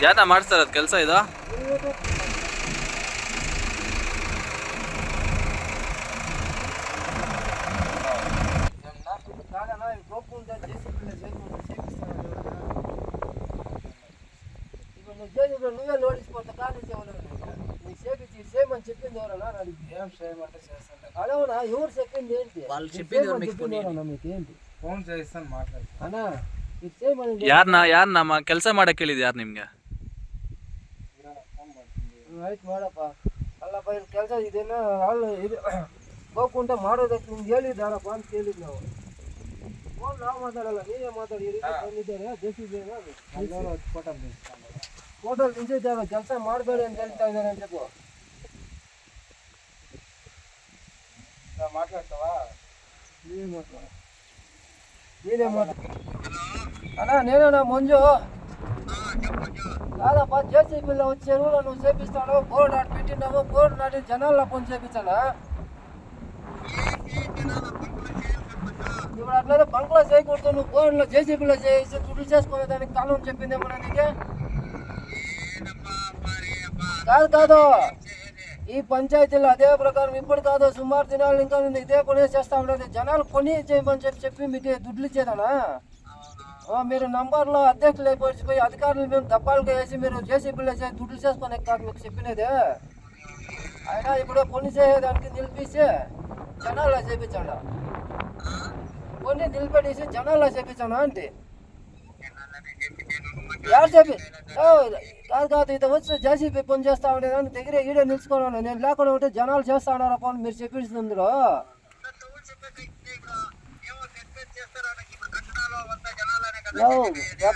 ಯಾತ ಮಾಡಿಸ್ತಾರ ಕೆಲಸ ಇದು నువ్వే లోడిసిపోతా కాలేజీ నీకు చేపించి సేమ్ అని చెప్పింది ఎవరన్నా ఏం సేమ్ అంటే చేస్తాను అదేవునా ఎవరు చెప్పింది ఏంటి వాళ్ళు చెప్పింది మీకు ఏంటి ఫోన్ చేస్తాను మాట్లాడతాను అన్నా ಇದು ಸೇಮ್ ಮಾಡಿ ಯಾರನ್ನ ಕೆಲಸ ಮಾಡಕ್ಕೆ ಹೇಳಿದ್ ಯಾರು ನಿಮ್ಗೆ ಆಯ್ತು ಮಾಡಪ್ಪ ಅಲ್ಲಪ್ಪ ಇಲ್ಲಿ ಕೆಲಸ ಇದೇನ ಅಲ್ಲಿ ಇದು ಹೋಗ್ಕೊಂತ ಮಾಡೋದಕ್ಕೆ ನಿಮ್ಗೆ ಹೇಳಿದ್ದಾರಪ್ಪ ಅಂತ ಕೇಳಿದ್ ನಾವು ಫೋನ್ ನಾವು ಮಾತಾಡಲ್ಲ ನೀವೇ ಮಾತಾಡಿರಿ ಬಂದಿದ್ದಾರೆ ಜೆಸಿಬಿ ಹೋಟೆಲ್ ನಿಂತಿದ್ದಾರೆ ಕೆಲಸ ಮಾಡಬೇಡಿ ಅಂತ ಹೇಳ್ತಾ ಇದ್ದಾರೆ ಅಂತ చెప్పు మాట్లాడతావా నేనే మాట్లాడ అన్నా నేనేనా మంజు కాదప్ప జేసీబీలో వచ్చారు నువ్వు చేపిస్తాను బోర్డు నాటి పెట్టినావు బోర్డు నాటి జనాల్లో పని చేపించాలా ఇప్పుడు అట్లయితే బంక్లో చేయకూడదు నువ్వు బోర్డులో జేసీబీలో చేసి తుడులు చేసుకునే దానికి కాలం చెప్పిందేమన్నా నీకే కాదు ఈ పంచాయతీలో అదే ప్రకారం ఇప్పుడు కాదు సుమారు దినాలు ఇంకా ఇదే పని చేస్తా ఉండదు జనాలు కొని చేయమని చెప్పి మీకు దుడ్లు ఇచ్చేదానా మీరు నంబర్లో అధ్యక్షులు అయిపోయి అధికారులు మేము దబ్బాలుగా వేసి మీరు జేసీబీలో చేసి దుడ్లు చేసుకునే కాదు మీకు చెప్పినదే అయినా ఇప్పుడు పని చేయడానికి నిలిపేసి జనాల్లో చేపించాడా కొన్ని నిలబెట్టేసి జనాల్లో చేపించాను అంటే ಯಾರು చెప్పి కాదు ఇది వచ్చి జేసీబీ పని చేస్తా ఉండేదాన్ని దగ్గర ఈడే నిలుచుకున్నాను నేను లేకుండా ఉంటే జనాలు చేస్తా ఉన్నారప్ప అని మీరు చెప్పింది ఇందులో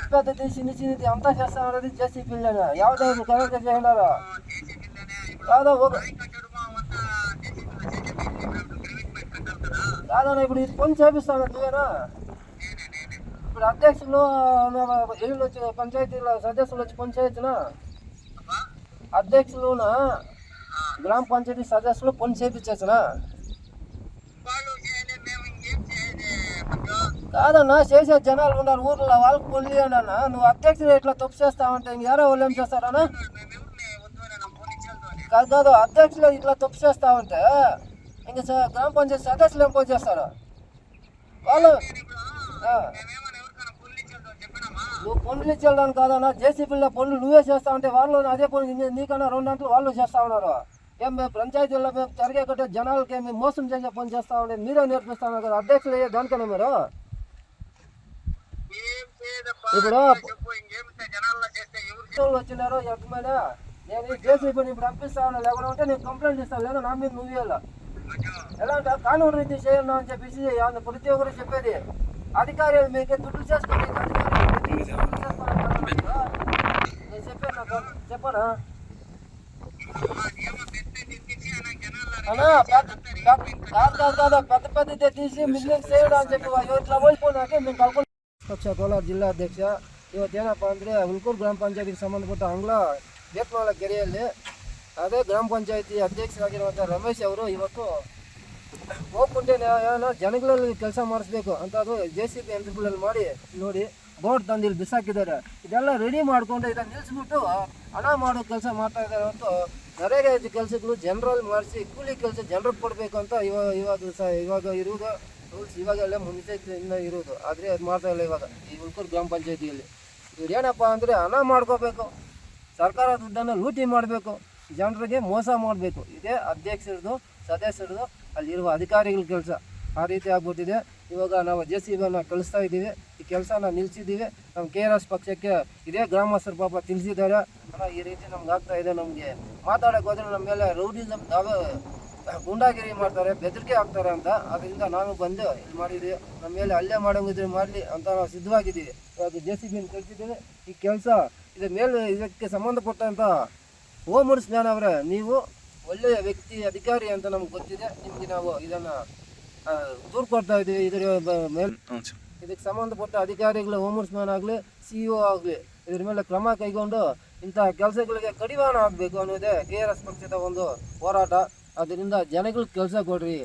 పెద్దది చిన్నది అంతా చేస్తా ఉన్నది జేసీబీలోనే యావదేవి కరెక్ట్గా చేసినారు కాదా కాదన్నా ఇప్పుడు ఇది పని చేపిస్తాను నువ్వేనా ఇప్పుడు అధ్యక్షులు ఇల్లు వచ్చి పంచాయతీల సదస్సులు వచ్చి పని చేయొచ్చునా అధ్యక్షులునా గ్రామ పంచాయతీ సదస్సులు పని చేపించచ్చునా కాదన్నా చేసే జనాలు ఉన్నారు ఊర్లో వాళ్ళకి పనులు అన్నా నువ్వు అధ్యక్షులు ఇట్లా తప్పు చేస్తావంటే ఇంకెవరో వాళ్ళు ఏం చేస్తారనా కాదు అధ్యక్షులు ఇట్లా తప్పు చేస్తావంటే ఇంకా గ్రామ పంచాయతీ సదస్సులు ఏం పని చేస్తారు వాళ్ళు నువ్వు పనులు ఇచ్చేదాన్ని కాదన్నా జేసీబీలో పనులు నువ్వే చేస్తా ఉంటే వాళ్ళు అదే పని నీకన్నా 2 గంటలు వాళ్ళు చేస్తా ఉన్నారు ఏం మేము పంచాయతీల్లో మేము జరిగే కట్టే జనాలకి మేము మోసం చేసే పని చేస్తా ఉండే మీరే నేర్పిస్తా ఉన్నారు కదా అధ్యక్షులు అయ్యే దానికన్నా మీరు ఇప్పుడు వచ్చినారు ఎక్కమైనా నేను ఈ జేసీబీని ఇప్పుడు పంపిస్తా ఉన్నా లేకుండా ఉంటే నేను కంప్లైంట్ ఇస్తాను లేదా నా మీద నువ్వు ఎలా అంటే కానూరు రీతి చేయను అని చెప్పేసి ప్రతి ఒక్కరు చెప్పేది అధికారులు మీకు దుడ్లు చేసుకోండి చెప్పనా అన్నా కాదు పెద్ద పెద్ద తీసి మిగిలిన చేయడం అని చెప్పి ఇట్లా పోయిపోయినాకే మేము ಕಲ್ಪನೆ ಕೋಲಾರ ಜಿಲ್ಲಾ ಅಧ್ಯಕ್ಷ ಇವತ್ತೇನಪ್ಪ ಅಂದರೆ ಹುಲ್ಕೂರು ಗ್ರಾಮ ಪಂಚಾಯತಿಗೆ ಸಂಬಂಧಪಟ್ಟ ಅಂಗ್ಲ ಬೇತ್ಮಾಳ ಕೆರೆಯಲ್ಲಿ ಅದೇ ಗ್ರಾಮ ಪಂಚಾಯತಿ ಅಧ್ಯಕ್ಷರಾಗಿರುವಂಥ ರಮೇಶ್ ಅವರು ಇವತ್ತು ಹೋಗ್ಕೊಂಡೆ ಏನೋ ಜನಗಳಲ್ಲಿ ಕೆಲಸ ಮಾಡಿಸ್ಬೇಕು ಅಂತ ಅದು ಜೆಸಿಬಿ ಯಂತ್ರಗಳಲ್ಲಿ ಮಾಡಿ ನೋಡಿ ಬೋರ್ಡ್ ತಂದು ಇಲ್ಲಿ ಬಿಸಾಕಿದ್ದಾರೆ ಇದೆಲ್ಲ ರೆಡಿ ಮಾಡಿಕೊಂಡು ಇದನ್ನು ನಿಲ್ಲಿಸ್ಬಿಟ್ಟು ಹಣ ಮಾಡೋ ಕೆಲಸ ಮಾಡ್ತಾ ಇದ್ದಾರೆ ಹೊರತು ನರೇಗಾ ಕೆಲಸಗಳು ಜನರಲ್ಲಿ ಮಾಡಿಸಿ ಕೂಲಿ ಕೆಲಸ ಜನರಿಗೆ ಕೊಡಬೇಕು ಅಂತ ಇವಾಗ ಇರುವುದು ರೂಲ್ಸ್ ಇವಾಗೆಲ್ಲ ಮುಂಚೆಯಿಂದ ಇರೋದು ಆದರೆ ಅದು ಮಾಡ್ತಾ ಇಲ್ಲ ಇವಾಗ ಈ ಹುಲ್ಕೂರು ಗ್ರಾಮ ಪಂಚಾಯತಿಯಲ್ಲಿ ಇವ್ರು ಏನಪ್ಪ ಅಂದರೆ ಹಣ ಮಾಡ್ಕೋಬೇಕು ಸರ್ಕಾರ ದುಡ್ಡನ್ನು ಲೂಟಿ ಮಾಡಬೇಕು ಜನರಿಗೆ ಮೋಸ ಮಾಡಬೇಕು ಇದೇ ಅಧ್ಯಕ್ಷರದು ಸದಸ್ಯರದು ಅಲ್ಲಿರುವ ಅಧಿಕಾರಿಗಳ ಕೆಲಸ ಆ ರೀತಿ ಆಗ್ಬಿಟ್ಟಿದೆ ಇವಾಗ ನಾವು ಜೆಸಿಬಿಯನ್ನು ಕಳಿಸ್ತಾ ಇದ್ದೀವಿ ಈ ಕೆಲಸನ ನಿಲ್ಲಿಸಿದ್ದೀವಿ ನಮ್ಮ KRS ಪಕ್ಷಕ್ಕೆ ಇದೇ ಗ್ರಾಮಸ್ಥರು ಪಾಪ ತಿಳಿಸಿದ್ದಾರೆ ಅಣ್ಣ ಈ ರೀತಿ ನಮ್ಗೆ ಆಗ್ತಾ ಇದೆ ನಮಗೆ ಮಾತಾಡೋಕೆ ಹೋದರೆ ನಮ್ಮ ಮೇಲೆ ರೌಡಿಸಮ್ ಗುಂಡಾಗಿರಿ ಮಾಡ್ತಾರೆ ಬೆದರಿಕೆ ಆಗ್ತಾರೆ ಅಂತ ಅದರಿಂದ ನಾನು ಬಂದು ಇಲ್ಲಿ ಮಾಡಿದ್ದೀವಿ ನಮ್ಮ ಮೇಲೆ ಹಲ್ಲೆ ಮಾಡೋಂಗಿದ್ರೆ ಮಾಡಲಿ ಅಂತ ನಾವು ಸಿದ್ಧವಾಗಿದ್ದೀವಿ ಇವಾಗ ಜೆಸಿಬಿಯನ್ನು ಕಳಿಸಿದ್ದೀವಿ ಈ ಕೆಲಸ ಇದ್ರ ಮೇಲೆ ಇದಕ್ಕೆ ಸಂಬಂಧಪಟ್ಟಂಥ ಓಮರ್ಸ್ ಜ್ಞಾನ ಅವರೇ ನೀವು ಒಳ್ಳೆಯ ವ್ಯಕ್ತಿ ಅಧಿಕಾರಿ ಅಂತ ನಮ್ಗೆ ಗೊತ್ತಿದೆ ನಿಮಗೆ ನಾವು ಇದನ್ನು ದೂರು ಕೊಡ್ತಾ ಇದ್ದೀವಿ ಇದರ ಮೇಲೆ ಇದಕ್ಕೆ ಸಂಬಂಧಪಟ್ಟ ಅಧಿಕಾರಿಗಳು ಓಮರ್ಸ್ಮ್ಯಾನ್ ಆಗಲಿ CEO ಆಗಲಿ ಇದ್ರ ಮೇಲೆ ಕ್ರಮ ಕೈಗೊಂಡು ಇಂತಹ ಕೆಲಸಗಳಿಗೆ ಕಡಿವಾಣ ಆಗಬೇಕು ಅನ್ನೋದೇ KRS ಪಕ್ಷದ ಒಂದು ಹೋರಾಟ ಅದರಿಂದ ಜನಗಳಿಗೆ ಕೆಲಸ ಕೊಡ್ರಿ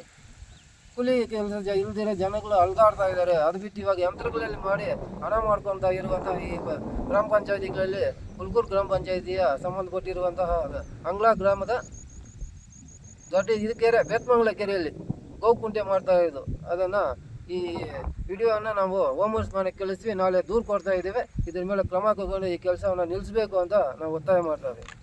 ಕೂಲಿ ಕೆಲಸ ಇಲ್ದಿರೋ ಜನಗಳು ಅಲ್ದಾಡ್ತಾ ಇದ್ದಾರೆ. ಅದು ಬಿಟ್ಟು ಇವಾಗ ಯಂತ್ರಗಳಲ್ಲಿ ಮಾಡಿ ಹಣ ಮಾಡ್ಕೊತಾ ಇರುವಂತಹ ಈ ಗ್ರಾಮ ಪಂಚಾಯತಿಗಳಲ್ಲಿ ಹುಲ್ಕೂರು ಗ್ರಾಮ ಪಂಚಾಯತಿಯ ಸಂಬಂಧಪಟ್ಟಿರುವಂತಹ ಅಂಗ್ಲಾ ಗ್ರಾಮದ ದೊಡ್ಡ ಇದು ಕೆರೆ ಬೇತ್ಮಂಗ್ಲ ಕೆರೆಯಲ್ಲಿ ಗೋಕುಂಟೆ ಮಾಡ್ತಾ ಇದ್ದು ಅದನ್ನು ಈ ವಿಡಿಯೋವನ್ನು ನಾವು ಹೋಮ್ವರ್ಕ್ಸ್ ಮಾಡಕ್ಕೆ ಕಳಿಸ್ತೀವಿ. ನಾಳೆ ದೂರು ಕೊಡ್ತಾ ಇದ್ದೇವೆ. ಇದ್ರ ಮೇಲೆ ಕ್ರಮ ತಗೊಂಡು ಈ ಕೆಲಸವನ್ನು ನಿಲ್ಲಿಸಬೇಕು ಅಂತ ನಾವು ಒತ್ತಾಯ ಮಾಡ್ತಾ ಇದ್ದೀವಿ.